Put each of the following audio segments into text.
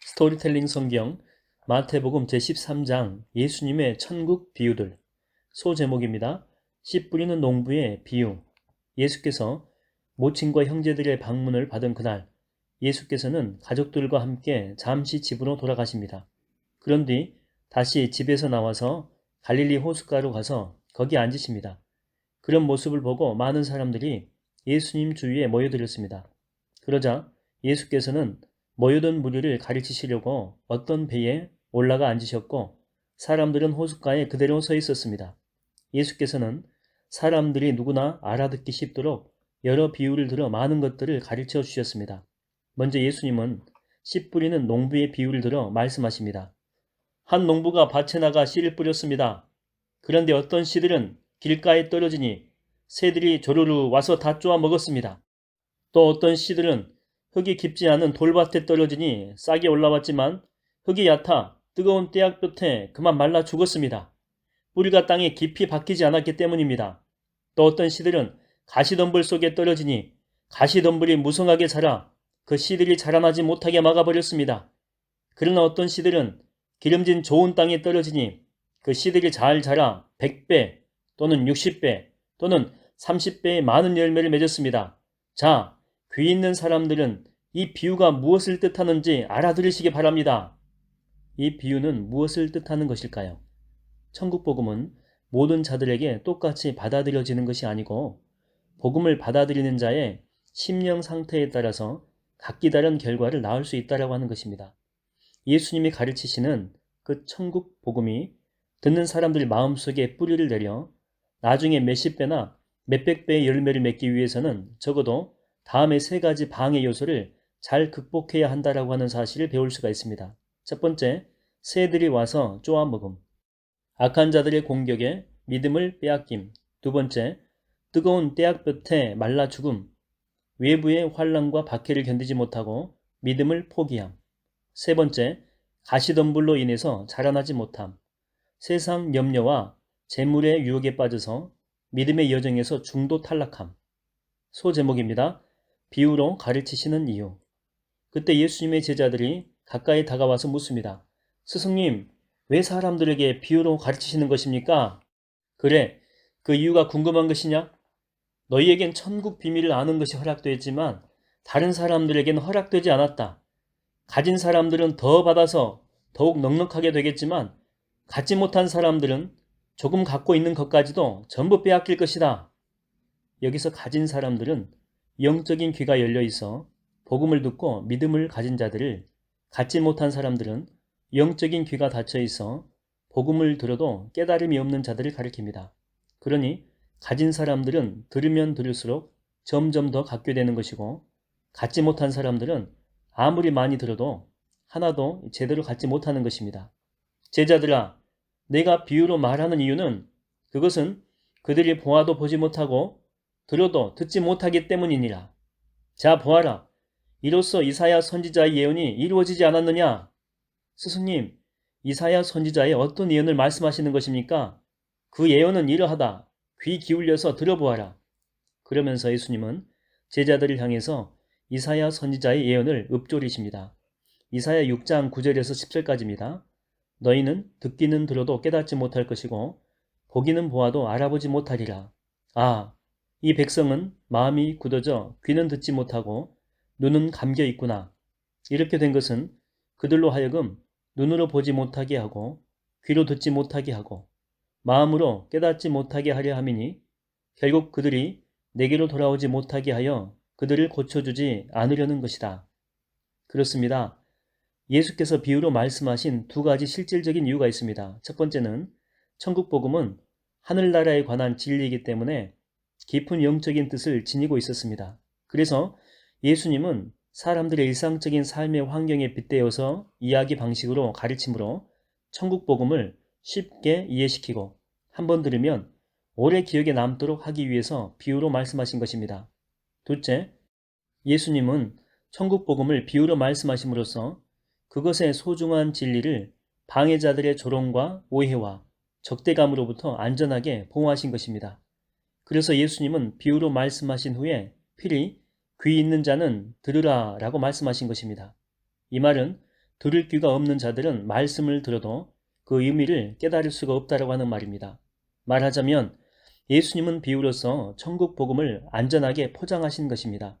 스토리텔링 성경 마태복음 제13장 예수님의 천국 비유들. 소제목입니다. 씨 뿌리는 농부의 비유. 예수께서 모친과 형제들의 방문을 받은 그날, 예수께서는 가족들과 함께 잠시 집으로 돌아가십니다. 그런 뒤 다시 집에서 나와서 갈릴리 호숫가로 가서 거기 앉으십니다. 그런 모습을 보고 많은 사람들이 예수님 주위에 모여들었습니다. 그러자 예수께서는 모여든 무리를 가르치시려고 어떤 배에 올라가 앉으셨고 사람들은 호숫가에 그대로 서 있었습니다. 예수께서는 사람들이 누구나 알아듣기 쉽도록 여러 비유를 들어 많은 것들을 가르쳐 주셨습니다. 먼저 예수님은 씨 뿌리는 농부의 비유를 들어 말씀하십니다. 한 농부가 밭에 나가 씨를 뿌렸습니다. 그런데 어떤 씨들은 길가에 떨어지니 새들이 조르르 와서 다 쪼아 먹었습니다. 또 어떤 씨들은 흙이 깊지 않은 돌밭에 떨어지니 싹이 올라왔지만 흙이 얕아 뜨거운 떼약볕에 그만 말라 죽었습니다. 뿌리가 땅에 깊이 박히지 않았기 때문입니다. 또 어떤 씨들은 가시덤불 속에 떨어지니 가시덤불이 무성하게 자라 그 씨들이 자라나지 못하게 막아버렸습니다. 그러나 어떤 씨들은 기름진 좋은 땅에 떨어지니 그 씨들이 잘 자라 100배 또는 60배 또는 30배의 많은 열매를 맺었습니다. 자, 귀 있는 사람들은 이 비유가 무엇을 뜻하는지 알아들으시기 바랍니다. 이 비유는 무엇을 뜻하는 것일까요? 천국복음은 모든 자들에게 똑같이 받아들여지는 것이 아니고 복음을 받아들이는 자의 심령 상태에 따라서 각기 다른 결과를 낳을 수 있다고 하는 것입니다. 예수님이 가르치시는 그 천국 복음이 듣는 사람들 마음속에 뿌리를 내려 나중에 몇십 배나 몇백 배의 열매를 맺기 위해서는 적어도 다음의 세 가지 방해 요소를 잘 극복해야 한다라고 하는 사실을 배울 수가 있습니다. 첫 번째, 새들이 와서 쪼아먹음. 악한 자들의 공격에 믿음을 빼앗김. 두 번째, 뜨거운 떼약볕에 말라 죽음. 외부의 환난과 박해를 견디지 못하고 믿음을 포기함. 세 번째, 가시덤불로 인해서 자라나지 못함. 세상 염려와 재물의 유혹에 빠져서 믿음의 여정에서 중도 탈락함. 소제목입니다. 비유로 가르치시는 이유. 그때 예수님의 제자들이 가까이 다가와서 묻습니다. 스승님, 왜 사람들에게 비유로 가르치시는 것입니까? 그래, 그 이유가 궁금한 것이냐? 너희에겐 천국 비밀을 아는 것이 허락되었지만 다른 사람들에겐 허락되지 않았다. 가진 사람들은 더 받아서 더욱 넉넉하게 되겠지만 갖지 못한 사람들은 조금 갖고 있는 것까지도 전부 빼앗길 것이다. 여기서 가진 사람들은 영적인 귀가 열려 있어 복음을 듣고 믿음을 가진 자들을, 갖지 못한 사람들은 영적인 귀가 닫혀 있어 복음을 들어도 깨달음이 없는 자들을 가리킵니다. 그러니 가진 사람들은 들으면 들을수록 점점 더 갖게 되는 것이고 갖지 못한 사람들은 아무리 많이 들어도 하나도 제대로 갖지 못하는 것입니다. 제자들아, 내가 비유로 말하는 이유는 그것은 그들이 보아도 보지 못하고 들어도 듣지 못하기 때문이니라. 자, 보아라. 이로써 이사야 선지자의 예언이 이루어지지 않았느냐? 스승님, 이사야 선지자의 어떤 예언을 말씀하시는 것입니까? 그 예언은 이러하다. 귀 기울여서 들어보아라. 그러면서 예수님은 제자들을 향해서 이사야 선지자의 예언을 읊조리십니다. 이사야 6장 9절에서 10절까지입니다. 너희는 듣기는 들어도 깨닫지 못할 것이고 보기는 보아도 알아보지 못하리라. 아, 이 백성은 마음이 굳어져 귀는 듣지 못하고 눈은 감겨 있구나. 이렇게 된 것은 그들로 하여금 눈으로 보지 못하게 하고 귀로 듣지 못하게 하고 마음으로 깨닫지 못하게 하려 함이니 결국 그들이 내게로 돌아오지 못하게 하여 그들을 고쳐주지 않으려는 것이다. 그렇습니다. 예수께서 비유로 말씀하신 두 가지 실질적인 이유가 있습니다. 첫 번째는 천국 복음은 하늘나라에 관한 진리이기 때문에 깊은 영적인 뜻을 지니고 있었습니다. 그래서 예수님은 사람들의 일상적인 삶의 환경에 빗대어서 이야기 방식으로 가르침으로 천국 복음을 쉽게 이해시키고 한번 들으면 오래 기억에 남도록 하기 위해서 비유로 말씀하신 것입니다. 둘째, 예수님은 천국 복음을 비유로 말씀하심으로써 그것의 소중한 진리를 방해자들의 조롱과 오해와 적대감으로부터 안전하게 보호하신 것입니다. 그래서 예수님은 비유로 말씀하신 후에 필히 귀 있는 자는 들으라 라고 말씀하신 것입니다. 이 말은 들을 귀가 없는 자들은 말씀을 들어도 그 의미를 깨달을 수가 없다라고 하는 말입니다. 말하자면 예수님은 비유로서 천국 복음을 안전하게 포장하신 것입니다.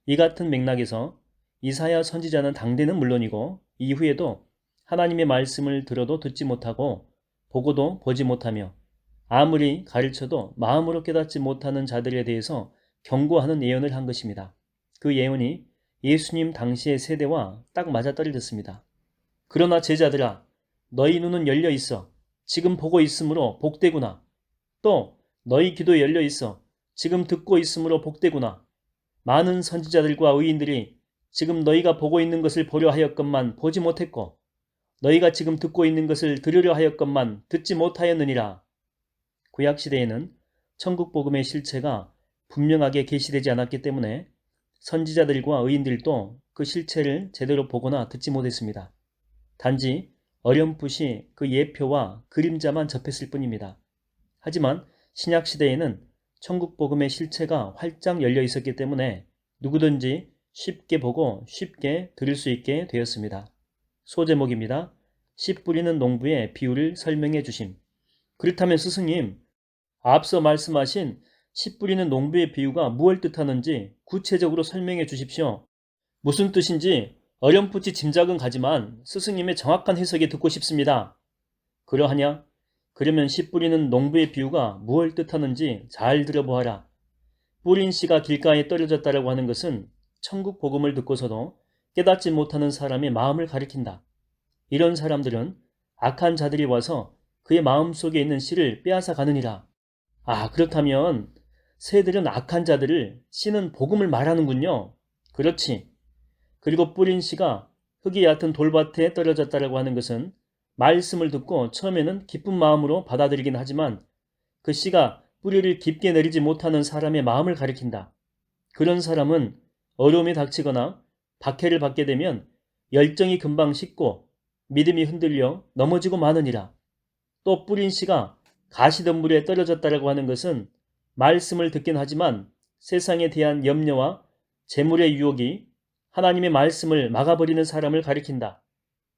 이 같은 맥락에서 이사야 선지자는 당대는 물론이고 이후에도 하나님의 말씀을 들어도 듣지 못하고 보고도 보지 못하며 아무리 가르쳐도 마음으로 깨닫지 못하는 자들에 대해서 경고하는 예언을 한 것입니다. 그 예언이 예수님 당시의 세대와 딱 맞아떨어졌습니다. 그러나 제자들아, 너희 눈은 열려 있어. 지금 보고 있으므로 복되구나. 또 너희 귀도 열려 있어. 지금 듣고 있으므로 복되구나. 많은 선지자들과 의인들이 지금 너희가 보고 있는 것을 보려 하였건만 보지 못했고 너희가 지금 듣고 있는 것을 들으려 하였건만 듣지 못하였느니라. 구약시대에는 천국 복음의 실체가 분명하게 계시되지 않았기 때문에 선지자들과 의인들도 그 실체를 제대로 보거나 듣지 못했습니다. 단지 어렴풋이 그 예표와 그림자만 접했을 뿐입니다. 하지만 신약시대에는 천국 복음의 실체가 활짝 열려 있었기 때문에 누구든지 쉽게 보고 쉽게 들을 수 있게 되었습니다. 소제목입니다. 씨 뿌리는 농부의 비유를 설명해 주심. 그렇다면 스승님, 앞서 말씀하신 씨 뿌리는 농부의 비유가 무엇을 뜻하는지 구체적으로 설명해 주십시오. 무슨 뜻인지 어렴풋이 짐작은 가지만 스승님의 정확한 해석이 듣고 싶습니다. 그러하냐? 그러면 씨 뿌리는 농부의 비유가 무엇을 뜻하는지 잘 들어보아라. 뿌린 씨가 길가에 떨어졌다라고 하는 것은 천국 복음을 듣고서도 깨닫지 못하는 사람의 마음을 가리킨다. 이런 사람들은 악한 자들이 와서 그의 마음속에 있는 씨를 빼앗아 가느니라. 아, 그렇다면 새들은 악한 자들을, 씨는 복음을 말하는군요. 그렇지. 그리고 뿌린 씨가 흙이 얕은 돌밭에 떨어졌다라고 하는 것은 말씀을 듣고 처음에는 기쁜 마음으로 받아들이긴 하지만 그 씨가 뿌리를 깊게 내리지 못하는 사람의 마음을 가리킨다. 그런 사람은 어려움이 닥치거나 박해를 받게 되면 열정이 금방 식고 믿음이 흔들려 넘어지고 마느니라. 또 뿌린 씨가 가시덤불에 떨어졌다라고 하는 것은 말씀을 듣긴 하지만 세상에 대한 염려와 재물의 유혹이 하나님의 말씀을 막아버리는 사람을 가리킨다.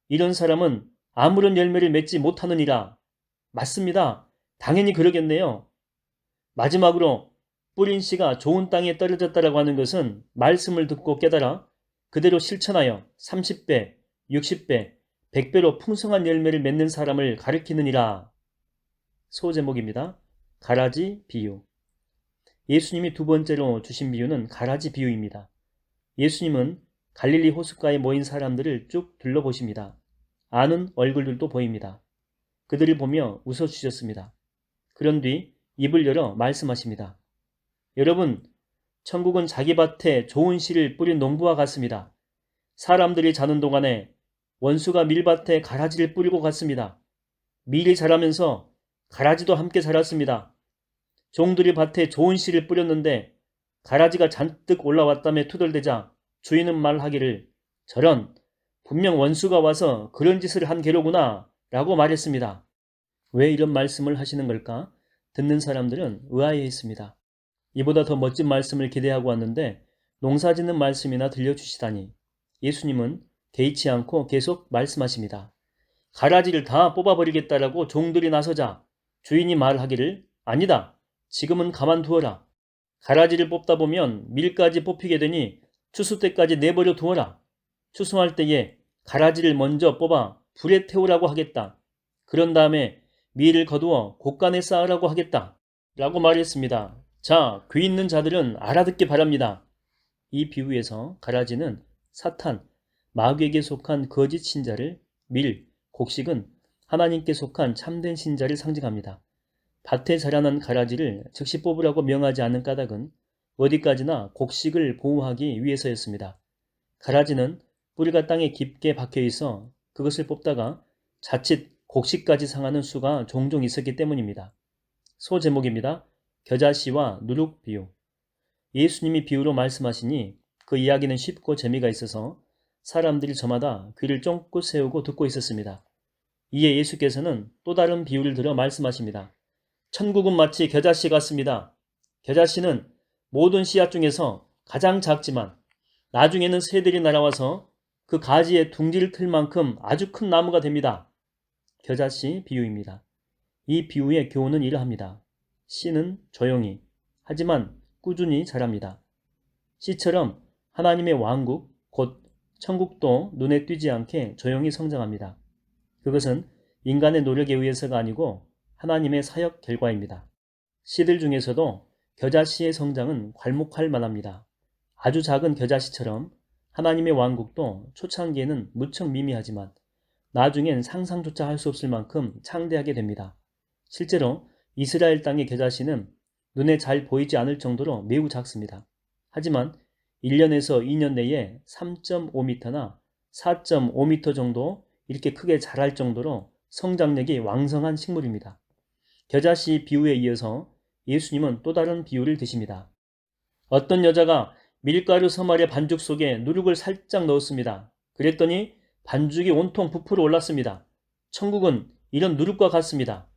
이런 사람은 아무런 열매를 맺지 못하느니라. 맞습니다. 당연히 그러겠네요. 마지막으로 뿌린 씨가 좋은 땅에 떨어졌다라고 하는 것은 말씀을 듣고 깨달아 그대로 실천하여 30배, 60배, 100배로 풍성한 열매를 맺는 사람을 가리키느니라. 소제목입니다. 가라지 비유. 예수님이 두 번째로 주신 비유는 가라지 비유입니다. 예수님은 갈릴리 호숫가에 모인 사람들을 쭉 둘러보십니다. 아는 얼굴들도 보입니다. 그들을 보며 웃어주셨습니다. 그런 뒤 입을 열어 말씀하십니다. 여러분, 천국은 자기 밭에 좋은 씨를 뿌린 농부와 같습니다. 사람들이 자는 동안에 원수가 밀밭에 가라지를 뿌리고 갔습니다. 밀이 자라면서 가라지도 함께 자랐습니다. 종들이 밭에 좋은 씨를 뿌렸는데 가라지가 잔뜩 올라왔다며 투덜대자 주인은 말하기를 저런 분명 원수가 와서 그런 짓을 한 게로구나 라고 말했습니다. 왜 이런 말씀을 하시는 걸까? 듣는 사람들은 의아해했습니다. 이보다 더 멋진 말씀을 기대하고 왔는데 농사짓는 말씀이나 들려주시다니. 예수님은 개의치 않고 계속 말씀하십니다. 가라지를 다 뽑아버리겠다라고 종들이 나서자 주인이 말하기를 아니다. 지금은 가만두어라. 가라지를 뽑다 보면 밀까지 뽑히게 되니 추수 때까지 내버려 두어라. 추수할 때에 가라지를 먼저 뽑아 불에 태우라고 하겠다. 그런 다음에 밀을 거두어 곡간에 쌓으라고 하겠다. 라고 말했습니다. 자, 귀 있는 자들은 알아듣기 바랍니다. 이 비유에서 가라지는 사탄, 마귀에게 속한 거짓 신자를, 밀, 곡식은 하나님께 속한 참된 신자를 상징합니다. 밭에 자라난 가라지를 즉시 뽑으라고 명하지 않는 까닭은 어디까지나 곡식을 보호하기 위해서였습니다. 가라지는 뿌리가 땅에 깊게 박혀 있어 그것을 뽑다가 자칫 곡식까지 상하는 수가 종종 있었기 때문입니다. 소제목입니다. 겨자씨와 누룩 비유. 예수님이 비유로 말씀하시니 그 이야기는 쉽고 재미가 있어서 사람들이 저마다 귀를 쫑긋 세우고 듣고 있었습니다. 이에 예수께서는 또 다른 비유를 들어 말씀하십니다. 천국은 마치 겨자씨 같습니다. 겨자씨는 모든 씨앗 중에서 가장 작지만 나중에는 새들이 날아와서 그 가지에 둥지를 틀 만큼 아주 큰 나무가 됩니다. 겨자씨 비유입니다. 이 비유의 교훈은 이러합니다. 씨는 조용히 하지만 꾸준히 자랍니다. 씨처럼 하나님의 왕국, 곧 천국도 눈에 띄지 않게 조용히 성장합니다. 그것은 인간의 노력에 의해서가 아니고 하나님의 사역 결과입니다. 씨들 중에서도 겨자씨의 성장은 괄목할 만합니다. 아주 작은 겨자씨처럼 하나님의 왕국도 초창기에는 무척 미미하지만 나중엔 상상조차 할 수 없을 만큼 창대하게 됩니다. 실제로 이스라엘 땅의 겨자씨는 눈에 잘 보이지 않을 정도로 매우 작습니다. 하지만 1년에서 2년 내에 3.5m나 4.5m 정도 이렇게 크게 자랄 정도로 성장력이 왕성한 식물입니다. 겨자씨 비유에 이어서 예수님은 또 다른 비유를 드십니다. 어떤 여자가 밀가루 서말의 반죽 속에 누룩을 살짝 넣었습니다. 그랬더니 반죽이 온통 부풀어 올랐습니다. 천국은 이런 누룩과 같습니다.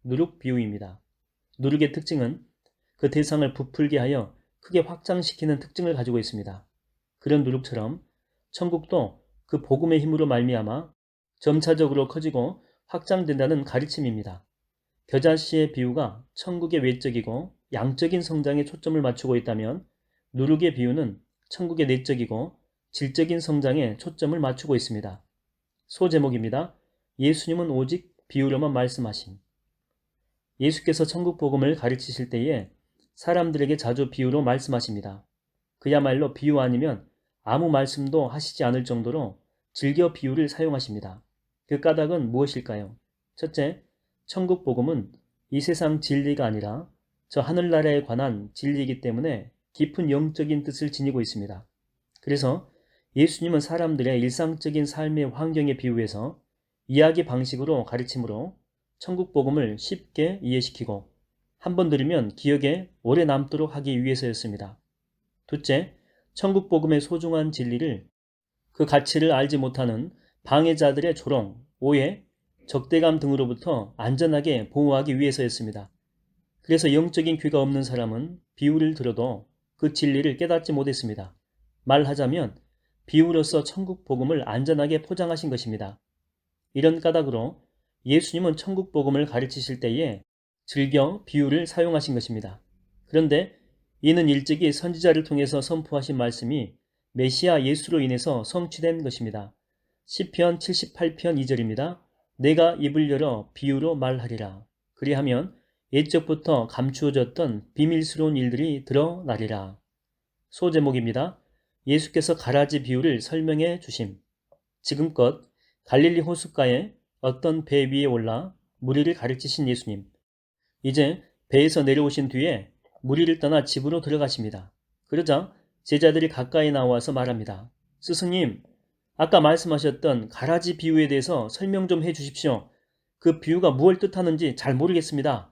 누룩 비유입니다. 누룩의 특징은 그 대상을 부풀게 하여 크게 확장시키는 특징을 가지고 있습니다. 그런 누룩처럼 천국도 그 복음의 힘으로 말미암아 점차적으로 커지고 확장된다는 가르침입니다. 겨자씨의 비유가 천국의 외적이고 양적인 성장에 초점을 맞추고 있다면 누룩의 비유는 천국의 내적이고 질적인 성장에 초점을 맞추고 있습니다. 소제목입니다. 예수님은 오직 비유로만 말씀하심. 예수께서 천국 복음을 가르치실 때에 사람들에게 자주 비유로 말씀하십니다. 그야말로 비유 아니면 아무 말씀도 하시지 않을 정도로 즐겨 비유를 사용하십니다. 그 까닭은 무엇일까요? 첫째, 천국 복음은 이 세상 진리가 아니라 저 하늘나라에 관한 진리이기 때문에 깊은 영적인 뜻을 지니고 있습니다. 그래서 예수님은 사람들의 일상적인 삶의 환경에 비유해서 이야기 방식으로 가르침으로 천국 복음을 쉽게 이해시키고 한번 들으면 기억에 오래 남도록 하기 위해서였습니다. 둘째, 천국 복음의 소중한 진리를 그 가치를 알지 못하는 방해자들의 조롱, 오해, 적대감 등으로부터 안전하게 보호하기 위해서였습니다. 그래서 영적인 귀가 없는 사람은 비유를 들어도 그 진리를 깨닫지 못했습니다. 말하자면 비유로서 천국 복음을 안전하게 포장하신 것입니다. 이런 까닭으로 예수님은 천국 복음을 가르치실 때에 즐겨 비유를 사용하신 것입니다. 그런데 이는 일찍이 선지자를 통해서 선포하신 말씀이 메시아 예수로 인해서 성취된 것입니다. 시편 78편 2절입니다. 내가 입을 열어 비유로 말하리라. 그리하면 옛적부터 감추어졌던 비밀스러운 일들이 드러나리라. 소제목입니다. 예수께서 가라지 비유를 설명해 주심. 지금껏 갈릴리 호숫가에 어떤 배 위에 올라 무리를 가르치신 예수님. 이제 배에서 내려오신 뒤에 무리를 떠나 집으로 들어가십니다. 그러자 제자들이 가까이 나와서 말합니다. 스승님, 아까 말씀하셨던 가라지 비유에 대해서 설명 좀 해주십시오. 그 비유가 무엇을 뜻하는지 잘 모르겠습니다.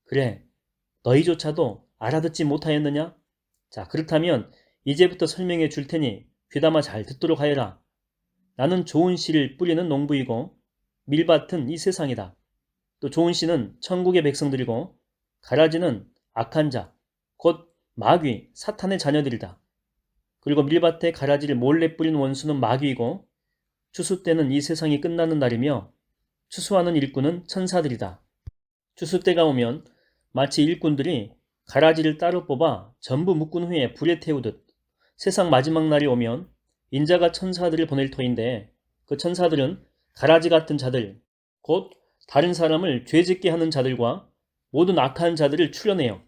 그래, 너희조차도 알아듣지 못하였느냐? 자, 그렇다면 이제부터 설명해 줄 테니 귀담아 잘 듣도록 하여라. 나는 좋은 씨를 뿌리는 농부이고 밀밭은 이 세상이다. 또 좋은 씨는 천국의 백성들이고 가라지는 악한 자, 곧 마귀, 사탄의 자녀들이다. 그리고 밀밭에 가라지를 몰래 뿌린 원수는 마귀이고 추수 때는 이 세상이 끝나는 날이며 추수하는 일꾼은 천사들이다. 추수 때가 오면 마치 일꾼들이 가라지를 따로 뽑아 전부 묶은 후에 불에 태우듯 세상 마지막 날이 오면 인자가 천사들을 보낼 터인데 그 천사들은 가라지 같은 자들, 곧 다른 사람을 죄짓게 하는 자들과 모든 악한 자들을 추려내요.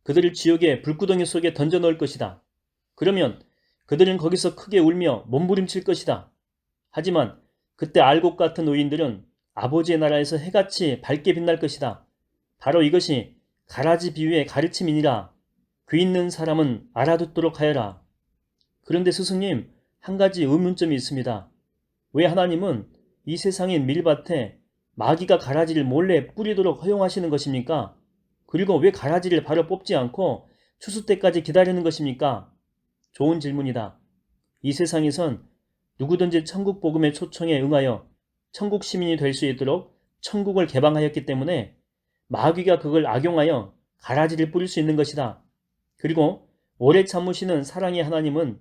그들을 지옥의 불구덩이 속에 던져 넣을 것이다. 그러면 그들은 거기서 크게 울며 몸부림칠 것이다. 하지만 그때 알곡 같은 의인들은 아버지의 나라에서 해같이 밝게 빛날 것이다. 바로 이것이 가라지 비유의 가르침이니라. 귀 있는 사람은 알아듣도록 하여라. 그런데 스승님, 한 가지 의문점이 있습니다. 왜 하나님은 이 세상의 밀밭에 마귀가 가라지를 몰래 뿌리도록 허용하시는 것입니까? 그리고 왜 가라지를 바로 뽑지 않고 추수 때까지 기다리는 것입니까? 좋은 질문이다. 이 세상에선 누구든지 천국 복음의 초청에 응하여 천국 시민이 될 수 있도록 천국을 개방하였기 때문에 마귀가 그걸 악용하여 가라지를 뿌릴 수 있는 것이다. 그리고 오래 참으시는 사랑의 하나님은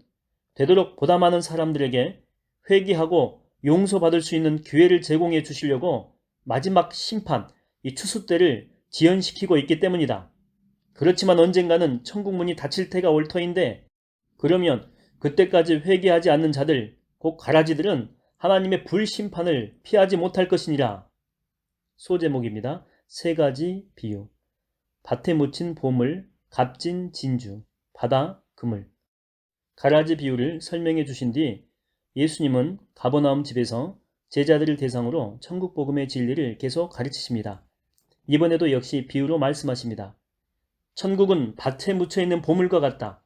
되도록 보다 많은 사람들에게 회개하고 용서받을 수 있는 기회를 제공해 주시려고 마지막 심판, 이 추수 때를 지연시키고 있기 때문이다. 그렇지만 언젠가는 천국 문이 닫힐 때가 올 터인데, 그러면 그때까지 회개하지 않는 자들, 곧 가라지들은 하나님의 불심판을 피하지 못할 것이니라. 소제목입니다. 세 가지 비유. 밭에 묻힌 보물, 값진 진주, 바다, 그물. 가라지 비유를 설명해 주신 뒤 예수님은 가버나움 집에서 제자들을 대상으로 천국 복음의 진리를 계속 가르치십니다. 이번에도 역시 비유로 말씀하십니다. 천국은 밭에 묻혀 있는 보물과 같다.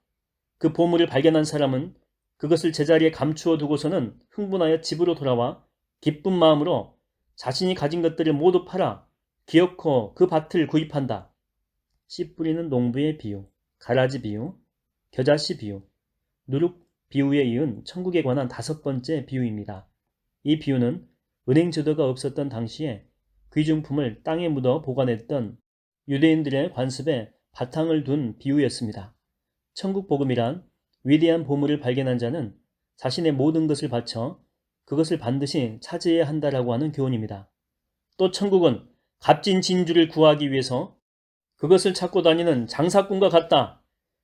그 보물을 발견한 사람은 그것을 제자리에 감추어 두고서는 흥분하여 집으로 돌아와 기쁜 마음으로 자신이 가진 것들을 모두 팔아 기어코 그 밭을 구입한다. 씨 뿌리는 농부의 비유, 가라지 비유, 겨자씨 비유, 누룩 비유에 이은 천국에 관한 5번째 비유입니다. 이 비유는 은행 제도가 없었던 당시에 귀중품을 땅에 묻어 보관했던 유대인들의 관습에 바탕을 둔 비유였습니다. 천국 복음이란 위대한 보물을 발견한 자는 자신의 모든 것을 바쳐 그것을 반드시 차지해야 한다라고 하는 교훈입니다. 또 천국은 값진 진주를 구하기 위해서 그것을 찾고 다니는 장사꾼과 같다.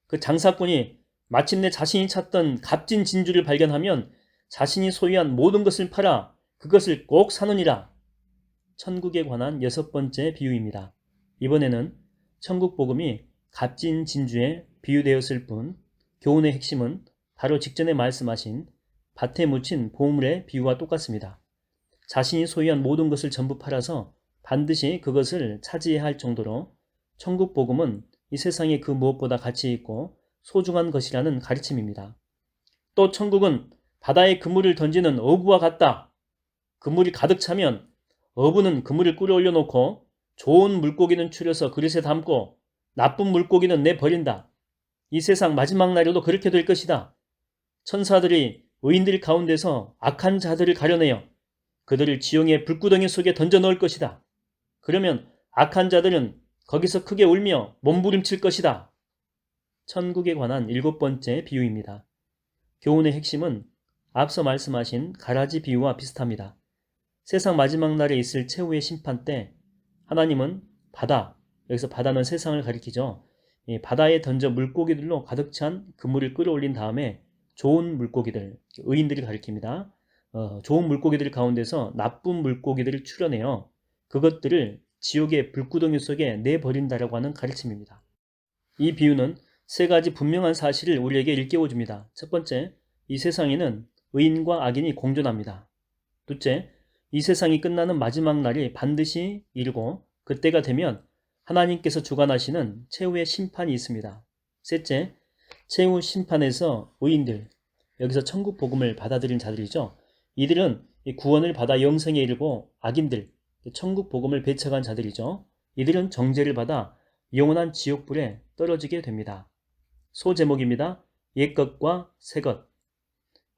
그 장사꾼이 마침내 자신이 찾던 값진 진주를 발견하면 자신이 소유한 모든 것을 팔아 그것을 꼭 사느니라. 천국에 관한 6번째 비유입니다. 이번에는 천국 복음이 값진 진주에 비유되었을 뿐 교훈의 핵심은 바로 직전에 말씀하신 밭에 묻힌 보물의 비유와 똑같습니다. 자신이 소유한 모든 것을 전부 팔아서 반드시 그것을 차지해야 할 정도로 천국 복음은 이 세상의 그 무엇보다 가치 있고 소중한 것이라는 가르침입니다. 또 천국은 바다에 그물을 던지는 어부와 같다. 그물이 가득 차면 어부는 그물을 끌어올려 놓고 좋은 물고기는 추려서 그릇에 담고 나쁜 물고기는 내버린다. 이 세상 마지막 날에도 그렇게 될 것이다. 천사들이 의인들 가운데서 악한 자들을 가려내어 그들을 지옥의 불구덩이 속에 던져 넣을 것이다. 그러면 악한 자들은 거기서 크게 울며 몸부림칠 것이다. 천국에 관한 7번째 비유입니다. 교훈의 핵심은 앞서 말씀하신 가라지 비유와 비슷합니다. 세상 마지막 날에 있을 최후의 심판 때 하나님은 바다, 여기서 바다는 세상을 가리키죠. 이 바다에 던져 물고기들로 가득 찬 그물을 끌어올린 다음에 좋은 물고기들, 의인들이 가리킵니다. 좋은 물고기들 가운데서 나쁜 물고기들을 추려내어 그것들을 지옥의 불구덩이 속에 내버린다라고 하는 가르침입니다. 이 비유는 세 가지 분명한 사실을 우리에게 일깨워줍니다. 첫 번째, 이 세상에는 의인과 악인이 공존합니다. 둘째, 이 세상이 끝나는 마지막 날이 반드시 이르고 그때가 되면 하나님께서 주관하시는 최후의 심판이 있습니다. 셋째, 최후 심판에서 의인들, 여기서 천국 복음을 받아들인 자들이죠. 이들은 구원을 받아 영생에 이르고 악인들, 천국 복음을 배척한 자들이죠. 이들은 정죄를 받아 영원한 지옥불에 떨어지게 됩니다. 소제목입니다. 옛것과 새것.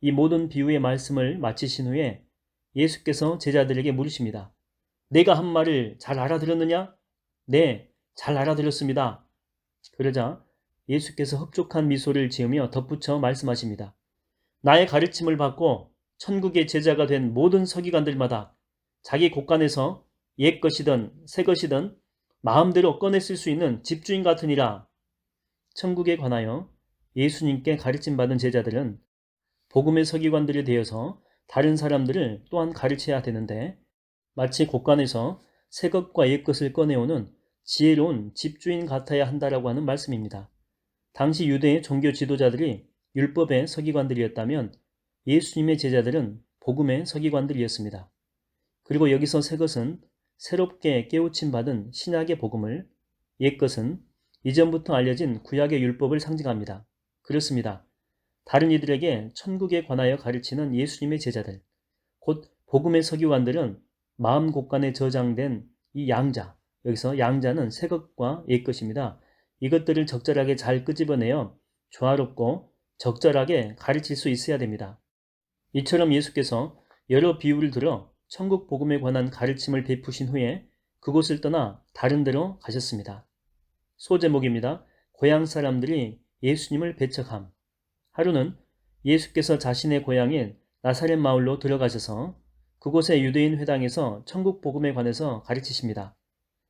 이 모든 비유의 말씀을 마치신 후에 예수께서 제자들에게 물으십니다. 내가 한 말을 잘 알아들었느냐? 네, 잘 알아들었습니다. 그러자 예수께서 흡족한 미소를 지으며 덧붙여 말씀하십니다. 나의 가르침을 받고 천국의 제자가 된 모든 서기관들마다 자기 곳간에서 옛 것이든 새 것이든 마음대로 꺼내 쓸 수 있는 집주인 같으니라. 천국에 관하여 예수님께 가르침받은 제자들은 복음의 서기관들이 되어서 다른 사람들을 또한 가르쳐야 되는데 마치 곳간에서 새 것과 옛 것을 꺼내오는 지혜로운 집주인 같아야 한다라고 하는 말씀입니다. 당시 유대의 종교 지도자들이 율법의 서기관들이었다면 예수님의 제자들은 복음의 서기관들이었습니다. 그리고 여기서 새 것은 새롭게 깨우침 받은 신약의 복음을, 옛 것은 이전부터 알려진 구약의 율법을 상징합니다. 그렇습니다. 다른 이들에게 천국에 관하여 가르치는 예수님의 제자들, 곧 복음의 서기관들은 마음 곳간에 저장된 이 양자, 여기서 양자는 새 것과 옛 것입니다. 이것들을 적절하게 잘 끄집어내어 조화롭고 적절하게 가르칠 수 있어야 됩니다. 이처럼 예수께서 여러 비유를 들어 천국 복음에 관한 가르침을 베푸신 후에 그곳을 떠나 다른 데로 가셨습니다. 소제목입니다. 고향 사람들이 예수님을 배척함. 하루는 예수께서 자신의 고향인 나사렛 마을로 들어가셔서 그곳의 유대인 회당에서 천국 복음에 관해서 가르치십니다.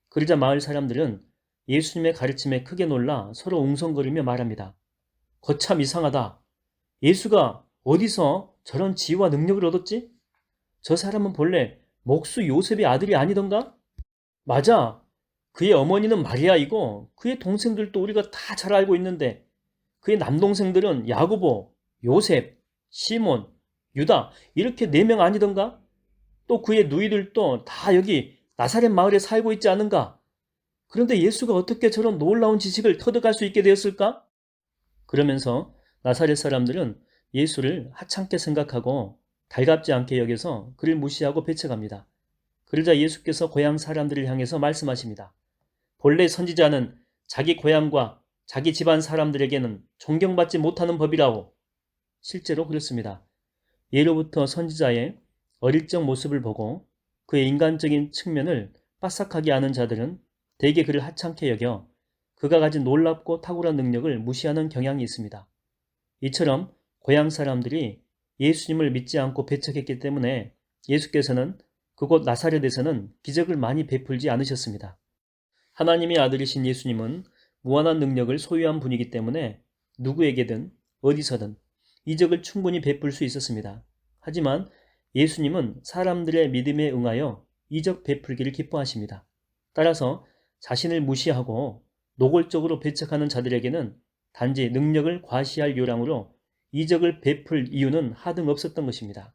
그러자 마을 사람들은 예수님의 가르침에 크게 놀라 서로 웅성거리며 말합니다. 거참 이상하다. 예수가 어디서 저런 지혜와 능력을 얻었지? 저 사람은 본래 목수 요셉의 아들이 아니던가? 맞아. 그의 어머니는 마리아이고 그의 동생들도 우리가 다 잘 알고 있는데 그의 남동생들은 야고보, 요셉, 시몬, 유다 이렇게 4명 아니던가? 또 그의 누이들도 다 여기 나사렛 마을에 살고 있지 않은가? 그런데 예수가 어떻게 저런 놀라운 지식을 터득할 수 있게 되었을까? 그러면서 나사렛 사람들은 예수를 하찮게 생각하고 달갑지 않게 여겨서 그를 무시하고 배척합니다. 그러자 예수께서 고향 사람들을 향해서 말씀하십니다. 본래 선지자는 자기 고향과 자기 집안 사람들에게는 존경받지 못하는 법이라오. 실제로 그렇습니다. 예로부터 선지자의 어릴 적 모습을 보고 그의 인간적인 측면을 빠삭하게 아는 자들은 대개 그를 하찮게 여겨 그가 가진 놀랍고 탁월한 능력을 무시하는 경향이 있습니다. 이처럼 고향 사람들이 예수님을 믿지 않고 배척했기 때문에 예수께서는 그곳 나사렛에서는 기적을 많이 베풀지 않으셨습니다. 하나님의 아들이신 예수님은 무한한 능력을 소유한 분이기 때문에 누구에게든 어디서든 이적을 충분히 베풀 수 있었습니다. 하지만 예수님은 사람들의 믿음에 응하여 이적 베풀기를 기뻐하십니다. 따라서 자신을 무시하고 노골적으로 배척하는 자들에게는 단지 능력을 과시할 요량으로 이적을 베풀 이유는 하등 없었던 것입니다.